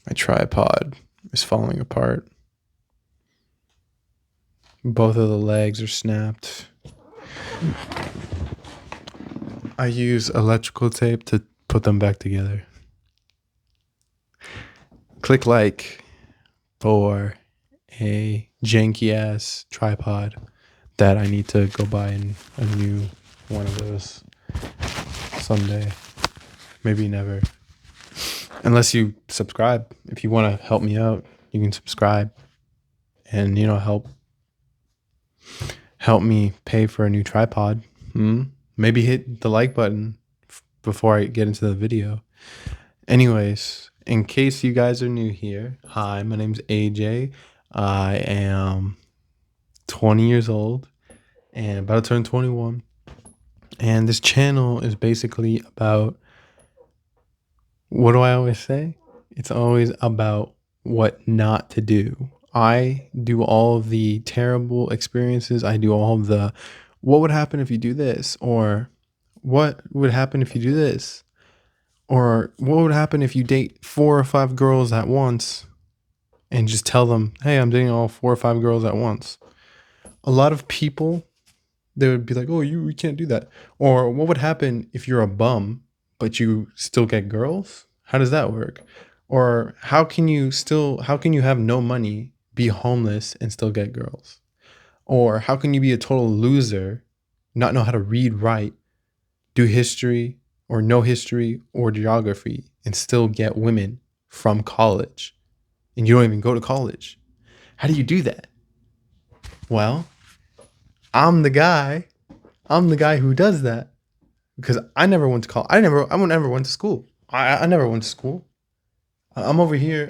My tripod is falling apart. Both of the legs are snapped. I use electrical tape to put them back together. Click like for a janky ass tripod that I need to go buy a new one of those someday. Maybe never. Unless you subscribe. If you want to help me out, you can subscribe and help me pay for a new tripod. Maybe hit the like button before I get into the video. Anyways, in case you guys are new here, hi, my name's AJ. I am 20 years old and about to turn 21. And this channel is basically about, what do I always say? It's always about what not to do. I do all of the terrible experiences. I do all of the, what would happen if you do this? Or what would happen if you do this? Or what would happen if you date 4 or 5 girls at once and just tell them, hey, I'm dating all 4 or 5 girls at once? A lot of people, they would be like, oh, you can't do that. Or what would happen if you're a bum, but you still get girls? How does that work? Or how can you have no money, be homeless, and still get girls? Or how can you be a total loser, not know how to read, write, do history or no history or geography, and still get women from college? And you don't even go to college. How do you do that? Well, I'm the guy. I'm the guy who does that because I never went to college. I never went to school. I never went to school. I'm over here.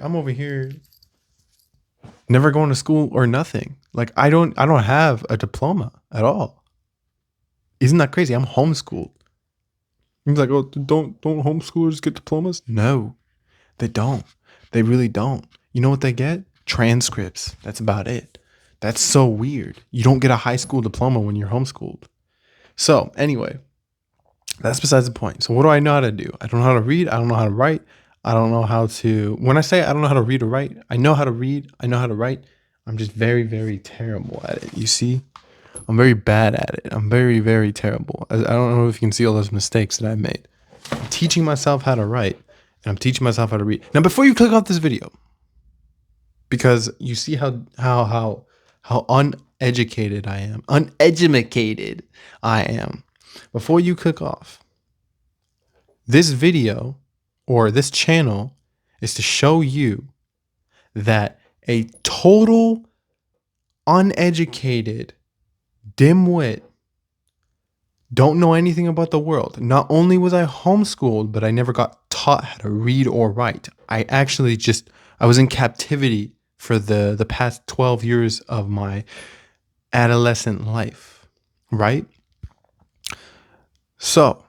Never going to school or nothing. Like I don't have a diploma at all. Isn't that crazy? I'm homeschooled. He's like, oh, don't homeschoolers get diplomas? No, they don't. They really don't. You know what they get? Transcripts. That's about it. That's so weird. You don't get a high school diploma when you're homeschooled. So anyway, that's besides the point. So what do I know how to do? I don't know how to read. I don't know how to write. I don't know how to, when I say I don't know how to read or write, I know how to read. I know how to write. I'm just very, very terrible at it. You see, I'm very bad at it. I'm very, very terrible. I don't know if you can see all those mistakes that I've made. I'm teaching myself how to write and I'm teaching myself how to read. Now, before you click off this video, because you see how uneducated I am, uneducated I am. Before you click off, this video or this channel is to show you that a total uneducated dimwit, don't know anything about the world. Not only was I homeschooled, but I never got taught how to read or write. I was in captivity for the past 12 years of my adolescent life, right? So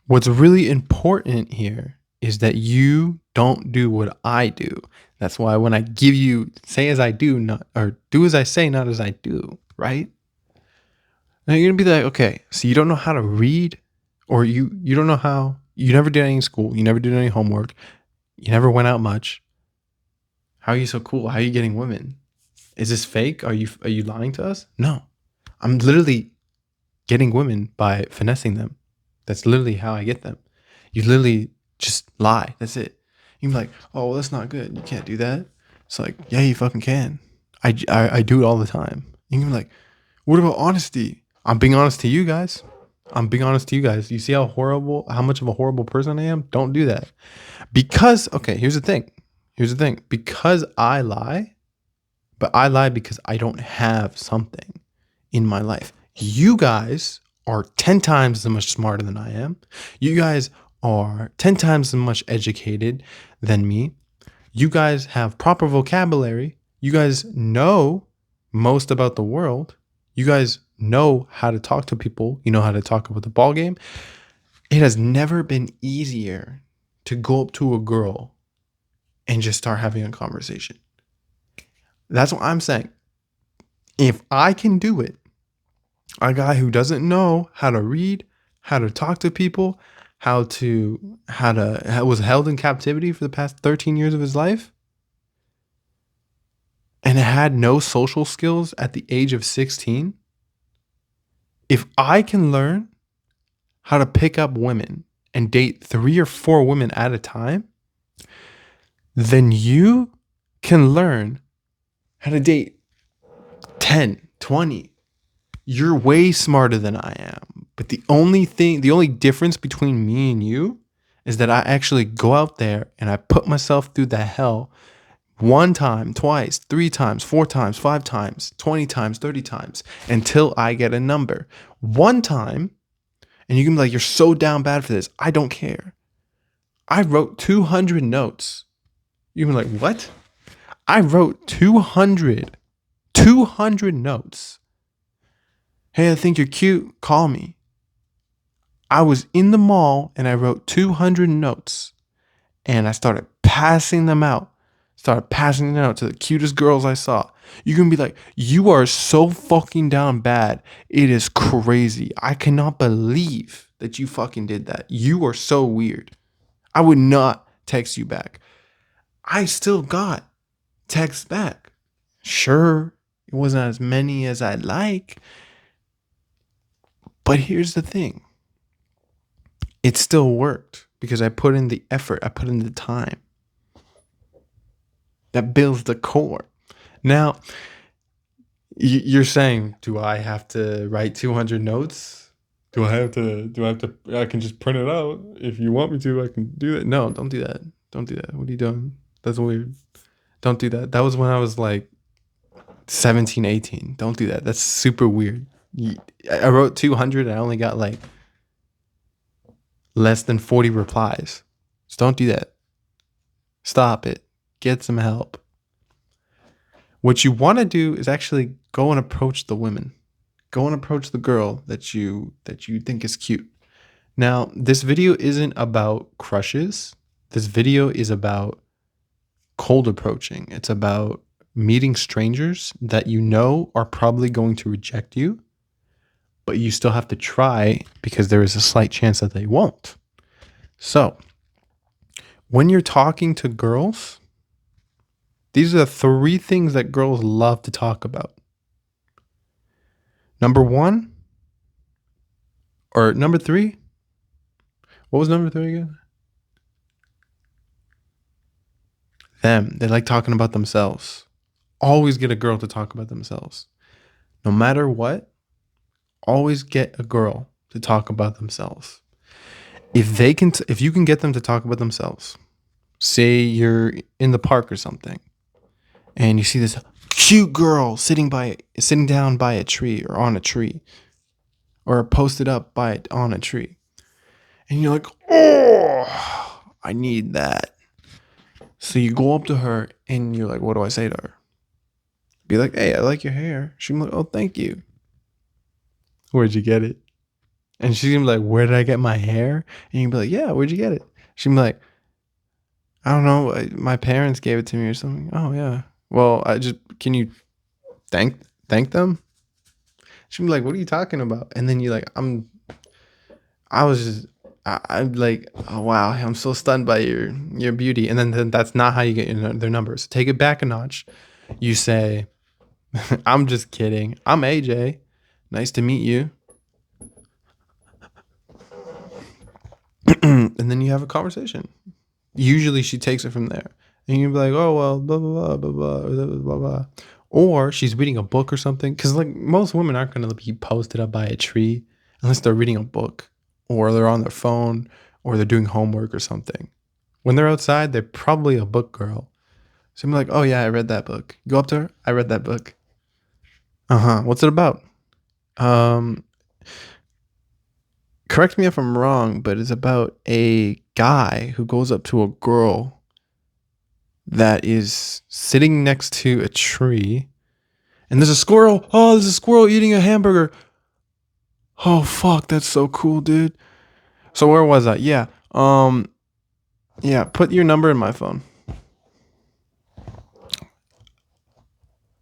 what's really important here is that you don't do what I do. That's why when I give you say as I do, not or do as I say, not as I do, right? Now you're gonna be like, okay, so you don't know how to read, or you don't know how, you never did any school, you never did any homework, you never went out much. How are you so cool? How are you getting women? Is this fake? Are you lying to us? No. I'm literally getting women by finessing them. That's literally how I get them. You literally just lie. That's it. You're like, oh, well, that's not good. You can't do that. It's like, yeah, you fucking can. I do it all the time. You can be like, what about honesty? I'm being honest to you guys. I'm being honest to you guys. You see how much of a horrible person I am? Don't do that. Because, okay, here's the thing. Because I lie, but I lie because I don't have something in my life. You guys are 10 times as much smarter than I am. You guys are 10 times as much educated than me. You guys have proper vocabulary. You guys know most about the world. You guys know how to talk to people. You know how to talk about the ball game. It has never been easier to go up to a girl and just start having a conversation. That's what I'm saying. If I can do it, a guy who doesn't know how to read, how to talk to people, was held in captivity for the past 13 years of his life and had no social skills at the age of 16, if I can learn how to pick up women and date 3 or 4 women at a time, then you can learn how to date 10, 20. You're way smarter than I am. But the only difference between me and you is that I actually go out there and I put myself through the hell 1 time, twice, 3 times, 4 times, 5 times, 20 times, 30 times until I get a number. 1 time, and you can be like, you're so down bad for this. I don't care. I wrote 200 notes. You can be like, what? I wrote 200 notes. Hey, I think you're cute. Call me. I was in the mall and I wrote 200 notes and I started passing them out. Started passing them out to the cutest girls I saw. You're going to be like, you are so fucking down bad. It is crazy. I cannot believe that you fucking did that. You are so weird. I would not text you back. I still got texts back. Sure, it wasn't as many as I'd like. But here's the thing. It still worked because I put in the effort. I put in the time. That builds the core. Now, you're saying, do I have to write 200 notes? I can just print it out. If you want me to, I can do that. No, don't do that. Don't do that. What are you doing? That's weird. Don't do that. That was when I was like 17, 18. Don't do that. That's super weird. I wrote 200. I only got like less than 40 replies. So don't do that. Stop it. Get some help. What you want to do is actually go and approach the women. Go and approach the girl that you think is cute. Now, this video isn't about crushes. This video is about cold approaching. It's about meeting strangers that you know are probably going to reject you, but you still have to try because there is a slight chance that they won't. So, when you're talking to girls, these are the 3 things that girls love to talk about. Number 1, or number 3. What was number 3 again? Them. They like talking about themselves. Always get a girl to talk about themselves. No matter what, always get a girl to talk about themselves. If you can get them to talk about themselves, say you're in the park or something, and you see this cute girl sitting down by a tree or on a tree, or posted up on a tree, and you're like, oh, I need that. So you go up to her and you're like, what do I say to her? Be like, hey, I like your hair. She'll be like, oh, thank you. Where'd you get it? And she's gonna be like, where did I get my hair? And you can be like, yeah, where'd you get it? She'll be like, I don't know. My parents gave it to me or something. Oh, yeah. Well, can you thank them? She'll be like, what are you talking about? And then you're like, I'm like, oh, wow, I'm so stunned by your beauty. And then that's not how you get their numbers. Take it back a notch. You say, I'm just kidding. I'm AJ. Nice to meet you. And then you have a conversation. Usually she takes it from there. And you'll be like, oh, well, blah, blah, blah, blah, blah, blah, blah, blah. Or she's reading a book or something. Because like most women aren't going to be posted up by a tree unless they're reading a book or they're on their phone or they're doing homework or something. When they're outside, they're probably a book girl. So I'm like, oh, yeah, I read that book. Go up to her. I read that book. What's it about? Correct me if I'm wrong, but it's about a guy who goes up to a girl that is sitting next to a tree, and there's a squirrel. Oh, there's a squirrel eating a hamburger. Oh, fuck, that's so cool, dude. So where was I? Yeah. Yeah, put your number in my phone.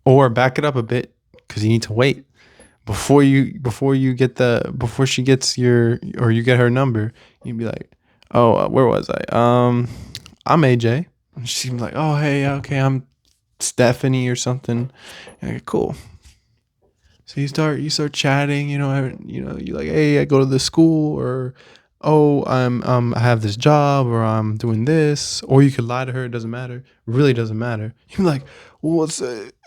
Or back it up a bit because you need to wait. Before she gets you get her number, you'd be like, Oh, where was I? I'm AJ. And she's like, oh, hey, okay, I'm Stephanie or something. Okay, cool. So you start chatting, you like, hey, I go to this school, or oh, I have this job, or I'm doing this, or you could lie to her. It doesn't matter. It really doesn't matter. You're like, well,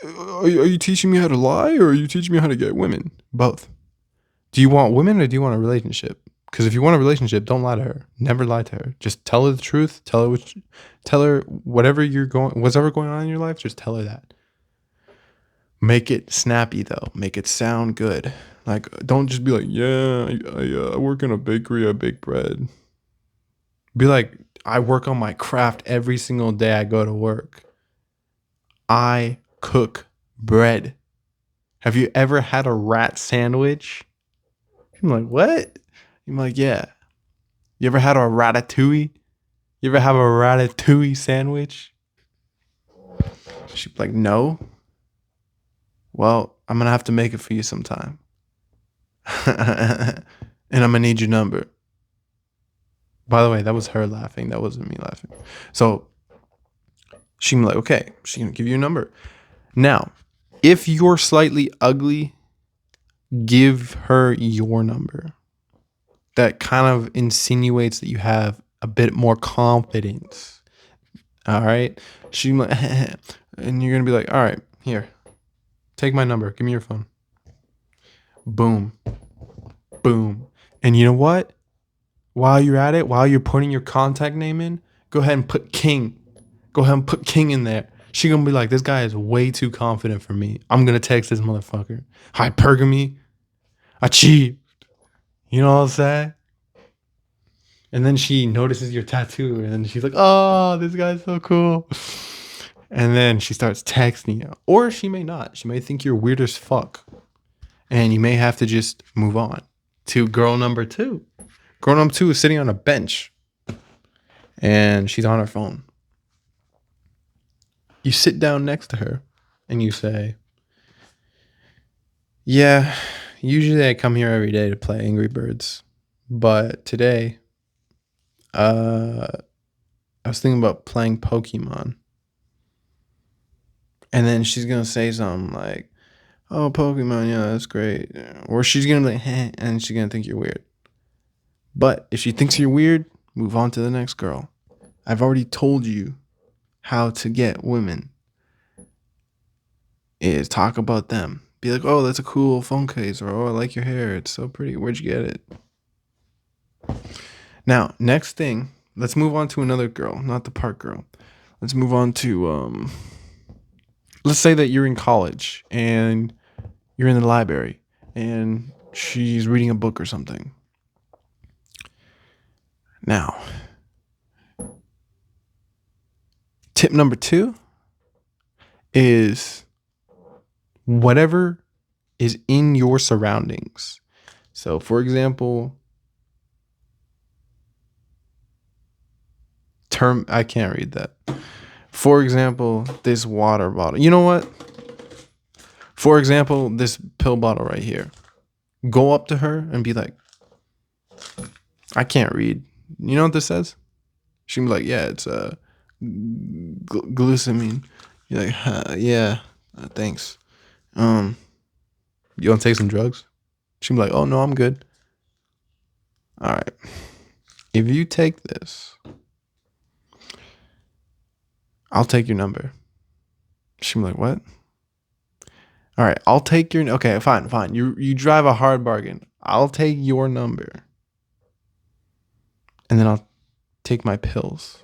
are you teaching me how to lie, or are you teaching me how to get women? Both. Do you want women, or do you want a relationship? Because if you want a relationship, don't lie to her. Never lie to her. Just tell her the truth. Tell her whatever going on in your life. Just tell her that. Make it snappy though. Make it sound good. Like, don't just be like, yeah, I work in a bakery. I bake bread. Be like, I work on my craft every single day I go to work. I cook bread. Have you ever had a rat sandwich? I'm like, what? I'm like, yeah. You ever had a ratatouille? You ever have a ratatouille sandwich? She'd be like, no. Well, I'm gonna have to make it for you sometime. And I'm gonna need your number. By the way, that was her laughing. That wasn't me laughing. So she'd be like, okay, she's gonna give you a number. Now, if you're slightly ugly, give her your number. That kind of insinuates that you have a bit more confidence. All right. She like, and you're gonna be like, all right, here, take my number. Give me your phone. Boom, boom. And you know what? While you're at it, while you're putting your contact name in, go ahead and put King. Go ahead and put King in there. She gonna be like, this guy is way too confident for me. I'm gonna text this motherfucker. Hypergamy, achieve. You know what I'm saying? And then she notices your tattoo, and then she's like, oh, this guy's so cool. And then she starts texting you. Or she may not. She may think you're weird as fuck. And you may have to just move on to girl number two. Girl number two is sitting on a bench and she's on her phone. You sit down next to her and you say, yeah, usually I come here every day to play Angry Birds. But today, I was thinking about playing Pokemon. And then she's going to say something like, oh, Pokemon, yeah, that's great. Or she's going to be like, heh, and she's going to think you're weird. But if she thinks you're weird, move on to the next girl. I've already told you how to get women. Is talk about them. Be like, oh, that's a cool phone case. Or, oh, I like your hair. It's so pretty. Where'd you get it? Now, next thing, let's move on to another girl, not the park girl. Let's move on to, let's say that you're in college and you're in the library and she's reading a book or something. Now, tip number 2 is whatever is in your surroundings. So, for example, I can't read that. For example, this water bottle. You know what? For example, this pill bottle right here. Go up to her and be like, I can't read. You know what this says? She'll be like, yeah, it's glutamine. You're like, yeah, thanks. You want to take some drugs? She'll be like, oh, no, I'm good. All right. If you take this, I'll take your number. She'll be like, what? All right, I'll take your, okay, fine. You drive a hard bargain. I'll take your number. And then I'll take my pills.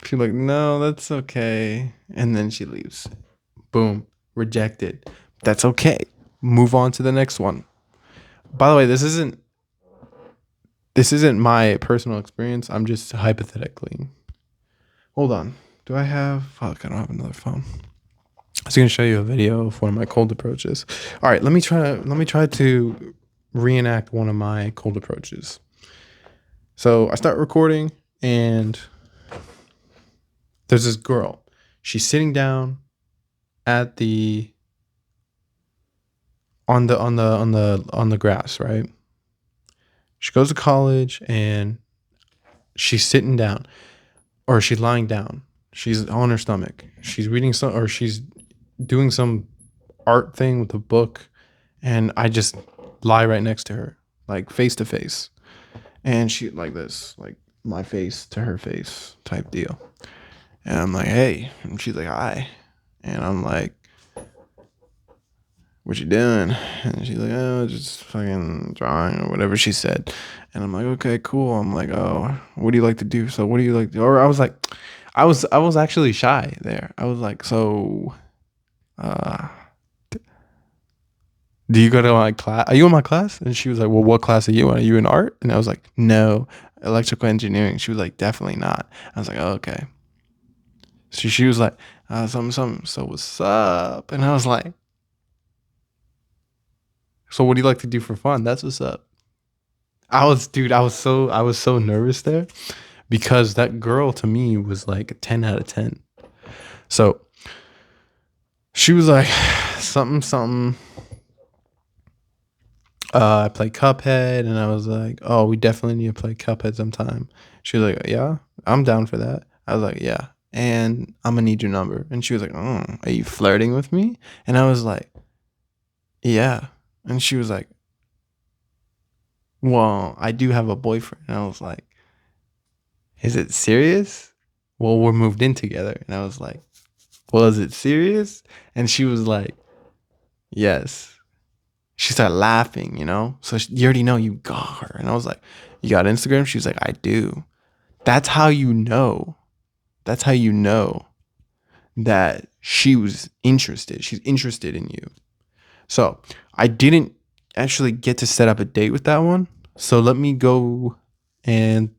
She's like, no, that's okay. And then she leaves. Boom. Rejected. That's okay. Move on to the next one. By the way, this isn't my personal experience. I'm just hypothetically. Hold on. Do I have, fuck, I don't have another phone. I was going to show you a video of one of my cold approaches. All right, let me try to reenact one of my cold approaches. So I start recording and there's this girl. She's sitting down at the on the grass, right? She goes to college and she's sitting down, or she's lying down. She's on her stomach. She's reading some, or she's doing some art thing with a book, and I just lie right next to her, like face to face, and she like this, like my face to her face type deal. And I'm like, hey, and she's like, hi, and I'm like, what you doing? And she's like, oh, just fucking drawing or whatever she said. And I'm like, okay, cool. I'm like, oh, what do you like to do? So what do you like to do? Or I was like, I was actually shy there. I was like, so uh do you go to my class? Are you in my class? And she was like, well, what class are you in? Are you in art? And I was like, no, electrical engineering. She was like, definitely not. I was like, oh, okay. So she was like, something, something. So what's up? And I was like, so what do you like to do for fun? That's what's up. Dude, I was so nervous there because that girl to me was like a 10 out of 10. So she was like, something, something. I play Cuphead, and I was like, oh, we definitely need to play Cuphead sometime. She was like, yeah, I'm down for that. I was like, yeah, and I'm gonna need your number. And she was like, oh, are you flirting with me? And I was like, yeah. And she was like, well, I do have a boyfriend. And I was like, is it serious? Well, we're moved in together. And I was like, well, is it serious? And she was like, yes. She started laughing, So you already know you got her. And I was like, you got Instagram? She was like, I do. That's how you know. That's how you know that she was interested. She's interested in you. So I didn't actually get to set up a date with that one. So let me go and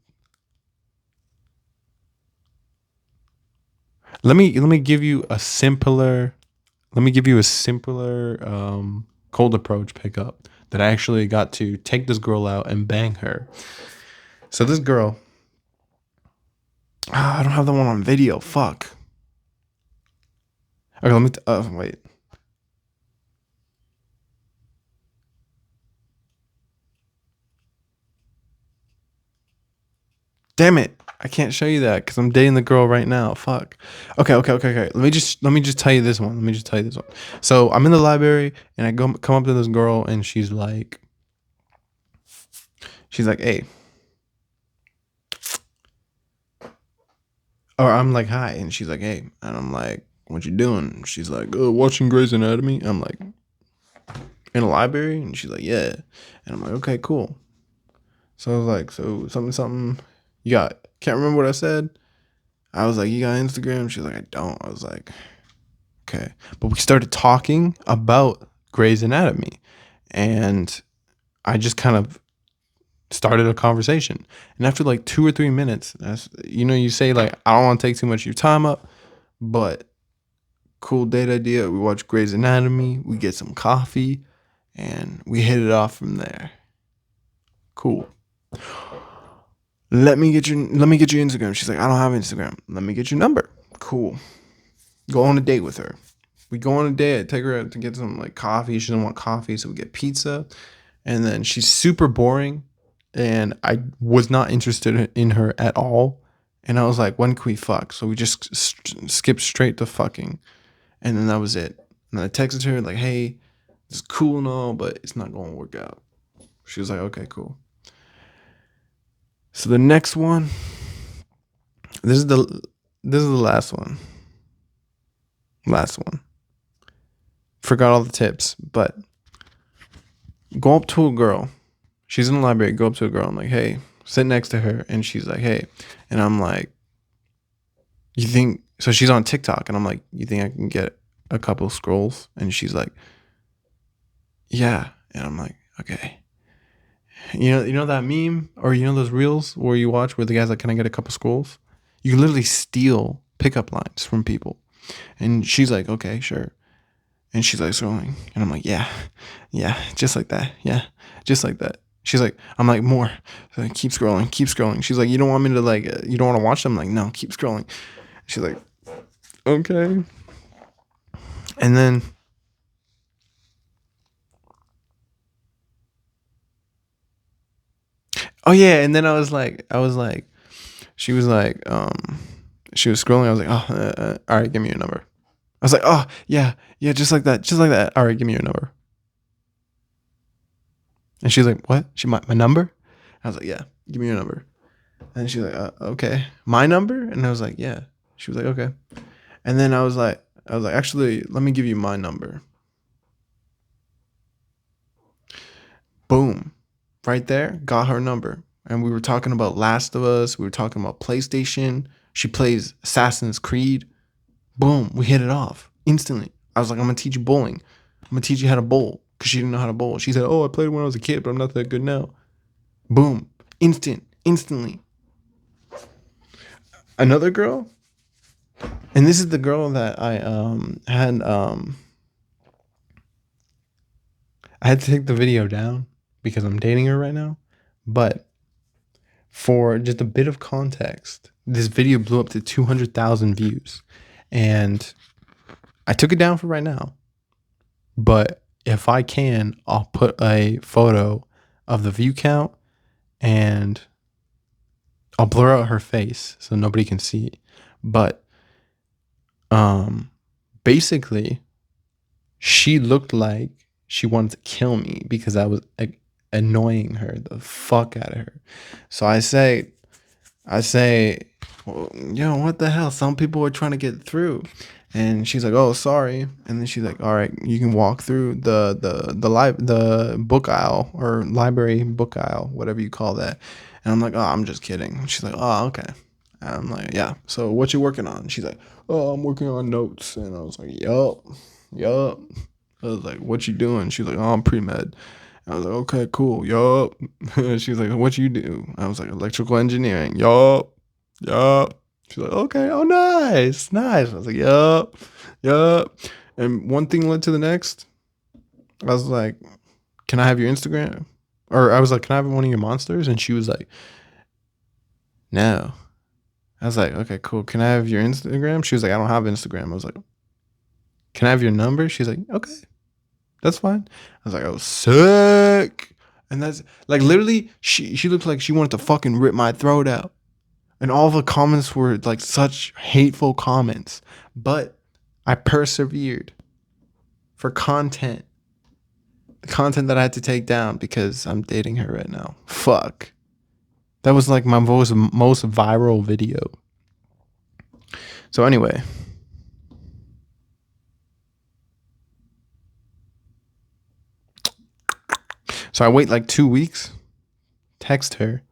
let me give you a simpler cold approach pickup that I actually got to take this girl out and bang her. So this girl, I don't have the one on video. Fuck. Okay, let me. Wait. Damn it! I can't show you that because I'm dating the girl right now. Fuck. Okay. Let me just tell you this one. So I'm in the library and I come up to this girl and she's like, hey, or I'm like, hi, and she's like, hey, and I'm like, what you doing? She's like, oh, watching Grey's Anatomy. I'm like, in a library, and she's like, yeah, and I'm like, okay, cool. So I was like, so something, something, you got? Can't remember what I said. I was like, you got Instagram? She's like, I don't. I was like, okay, but we started talking about Grey's Anatomy, and I just kind of started a conversation. And after like 2 or 3 minutes, you say like, I don't want to take too much of your time up, but cool date idea. We watch Grey's Anatomy, we get some coffee, and we hit it off from there. Cool. Let me get your Instagram. She's like, I don't have Instagram. Let me get your number. Cool. Go on a date with her. We go on a date. I take her out to get some like coffee. She doesn't want coffee, so we get pizza. And then she's super boring, and I was not interested in her at all. And I was like, when can we fuck? So we just skipped straight to fucking, and then that was it. And then I texted her like, hey, it's cool and all, but it's not going to work out. She was like, okay, cool. So the next one, this is the last one. Last one. Forgot all the tips, but go up to a girl. She's in the library. Go up to a girl. I'm like, hey, sit next to her, and she's like, hey, and I'm like, you think? So she's on TikTok, and I'm like, you think I can get a couple scrolls? And she's like, yeah, and I'm like, okay. You know that meme, or those reels where you watch where the guy's like, "Can I get a couple scrolls?" You can literally steal pickup lines from people, and she's like, "Okay, sure," and she's like scrolling, and I'm like, "Yeah, yeah, just like that, yeah, just like that." She's like, "I'm like more." So like, keep scrolling, keep scrolling. She's like, "You don't want me to like, you don't want to watch them?" I'm like, "No, keep scrolling." She's like, "Okay," and then Oh yeah, and then she was like, she was scrolling. I was like, oh, all right, give me your number. I was like, oh yeah, yeah, just like that, just like that. All right, give me your number. And she's like, what? My number? I was like, yeah, give me your number. And she's like, okay, my number? And I was like, yeah. She was like, okay. And then I was like, actually, let me give you my number. Boom, right there, got her number. And we were talking about Last of Us. We were talking about PlayStation. She plays Assassin's Creed. Boom, we hit it off instantly. I was like, I'm gonna teach you bowling. I'm gonna teach you how to bowl because she didn't know how to bowl. She said, oh, I played when I was a kid, but I'm not that good now. Boom, instantly. Another girl, and this is the girl that I had to take the video down because I'm dating her right now. But for just a bit of context, this video blew up to 200,000 views, and I took it down for right now. But if I can, I'll put a photo of the view count and I'll blur out her face so nobody can see. But um basically she looked like she wanted to kill me because I was annoying her the fuck out of her. So I say, well, what the hell? Some people are trying to get through. And she's like, oh, sorry. And then she's like, all right, you can walk through the book aisle or library book aisle, whatever you call that. And I'm like, oh, I'm just kidding. And she's like, oh, okay. And I'm like, yeah. So what you working on? She's like, oh, I'm working on notes. And I was like, yup. I was like, what you doing? She's like, oh, I'm pre-med. I was like, okay, cool. Yup. She was like, what you do? I was like, electrical engineering. Yup. She's like, okay, oh, nice. I was like, yup. And one thing led to the next. I was like, can I have your Instagram? Or I was like, can I have one of your monsters? And she was like, no. I was like, okay, cool. Can I have your Instagram? She was like, I don't have Instagram. I was like, can I have your number? She's like, okay, that's fine. I was like, oh, sick. And that's like literally, she looked like she wanted to fucking rip my throat out. And all the comments were like such hateful comments. But I persevered for content. The content that I had to take down because I'm dating her right now. Fuck. That was like my most viral video. So anyway. So I wait like 2 weeks, text her.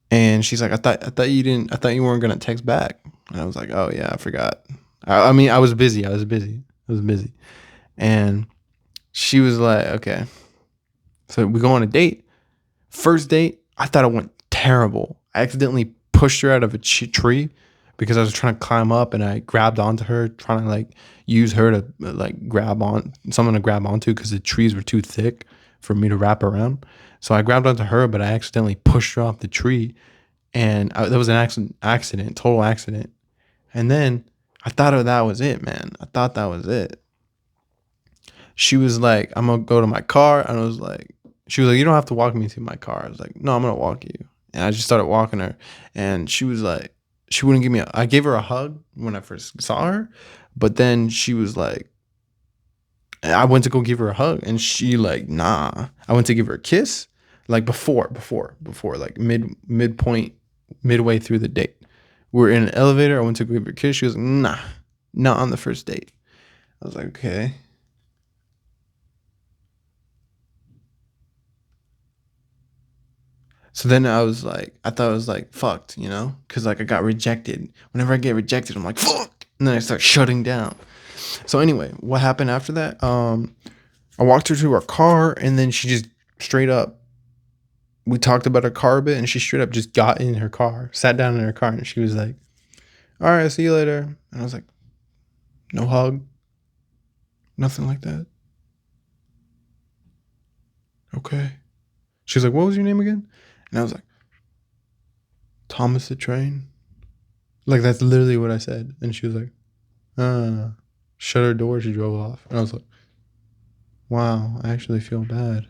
And she's like, I thought you weren't gonna text back. And I was like, oh yeah, I forgot. I mean, I was busy. And she was like, okay. So we go on a date. First date, I thought it went terrible. I accidentally pushed her out of a tree because I was trying to climb up and I grabbed onto her, trying to like use her to like grab on someone to grab onto because the trees were too thick for me to wrap around. So I grabbed onto her, but I accidentally pushed her off the tree, and that was an total accident. And then I thought that was it, man. I thought that was it. She was like, I'm gonna go to my car, and she was like, you don't have to walk me to my car. I was like, no, I'm gonna walk you. And I just started walking her, and she was like, she wouldn't give me. I gave her a hug when I first saw her, but then she was like, I went to go give her a hug, and she like, nah. I went to give her a kiss, like before, like midpoint, midway through the date. We were in an elevator. I went to go give her a kiss. She was like, nah, not on the first date. I was like, okay. So then I thought I was like fucked, because like I got rejected. Whenever I get rejected, I'm like fuck, and then I start shutting down. So anyway, what happened after that? I walked her to her car, and then she just straight up. We talked about her car a bit, and she straight up just got in her car, sat down in her car, and she was like, "All right, see you later." And I was like, "No hug, nothing like that." Okay. She was like, "What was your name again?" And I was like, "Thomas the Train." Like that's literally what I said, and she was like, shut her door. She drove off, and I was like, "Wow, I actually feel bad."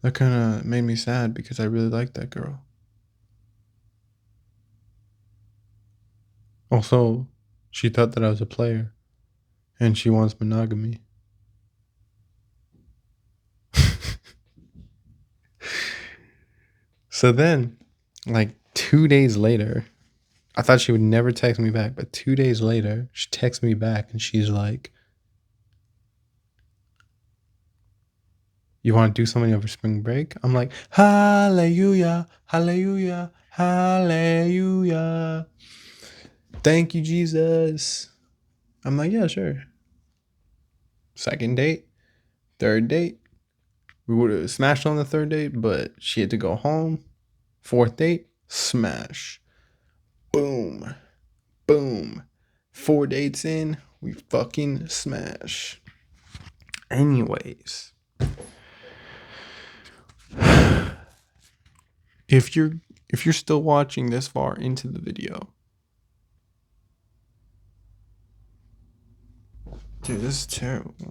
That kind of made me sad because I really liked that girl. Also, she thought that I was a player and she wants monogamy. So then, like 2 days later, I thought she would never text me back, but 2 days later, she texts me back and she's like, "You want to do something over spring break?" I'm like, "Hallelujah, hallelujah, hallelujah. Thank you, Jesus." I'm like, "Yeah, sure." Second date, third date. We would have smashed on the third date, but she had to go home. Fourth date, smash. Boom, boom. 4 dates in, we fucking smash. Anyways, if you're still watching this far into the video, dude, this is terrible.